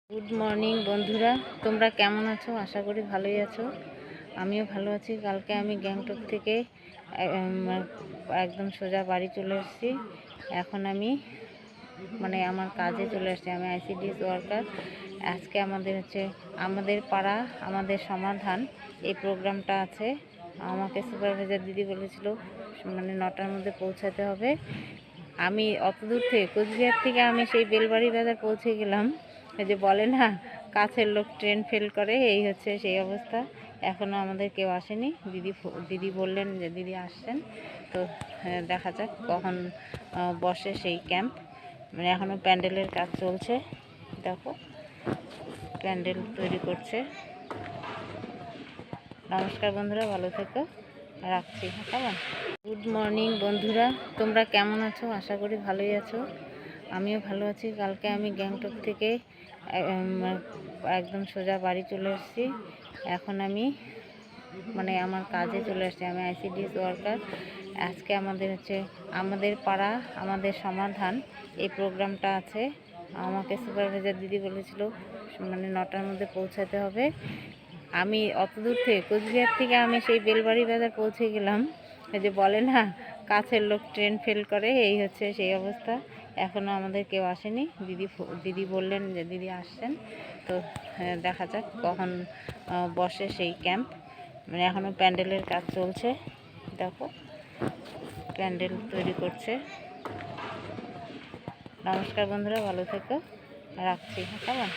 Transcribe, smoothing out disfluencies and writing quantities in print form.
Good morning বন্ধুরা, তোমরা কেমন আছো? আশা করি ভালোই আছো। আমিও ভালো আছি। কালকে আমি গ্যাংটক থেকে একদম সোজা বাড়ি চলে এসেছি। এখন আমি আমার কাজে চলে এসেছি। আমি আইসিডিএস ওয়ার্কার। আজকে আমাদের পাড়া আমাদের সমাধান এই প্রোগ্রামটা আছে। আমাকে সুপারভাইজার দিদি বলেছিল 9টার মধ্যে পৌঁছাতে হবে। আমি অত দূর থেকে কোচবিহার থেকে আমি সেই বেলবাড়ি বাজার পৌঁছে গেলাম। এই যে বলে না, কাছের লোক ট্রেন ফেল করে, এই হচ্ছে সেই অবস্থা। এখনও আমাদের কেউ আসেনি। দিদি বললেন যে দিদি আসছেন, তো দেখা যাক কখন বসে সেই ক্যাম্প। এখনও প্যান্ডেলের কাজ চলছে। দেখো, প্যান্ডেল তৈরি করছে। নমস্কার বন্ধুরা, ভালো থেকো, রাখছি। কেমন? গুড মর্নিং বন্ধুরা, তোমরা কেমন আছো? আশা করি ভালোই আছো। আমিও ভালো আছি। কালকে আমি গ্যাংটক থেকে একদম সোজা বাড়ি চলে এসেছি। এখন আমি আমার কাজে চলে এসেছি। আমি আইসিডিএস ওয়ার্কার। আজকে আমাদের পাড়া আমাদের সমাধান এই প্রোগ্রামটা আছে। আমাকে সুপারভাইজার দিদি বলেছিল 9টার মধ্যে পৌঁছাতে হবে। আমি অত দূর থেকে কোচবিহার থেকে আমি সেই বেলবাড়ি বাজার পৌঁছে গেলাম। এই যে বলে না, কাছের লোক ট্রেন ফেল করে, এই হচ্ছে সেই অবস্থা। এখনও আমাদের কেউ আসেনি। দিদি বললেন যে দিদি আসছেন, তো দেখা যাক কখন বসে সেই ক্যাম্প। এখনও প্যান্ডেলের কাজ চলছে। দেখো, প্যান্ডেল তৈরি করছে। নমস্কার বন্ধুরা, ভালো থেকো, রাখছি। কেমন?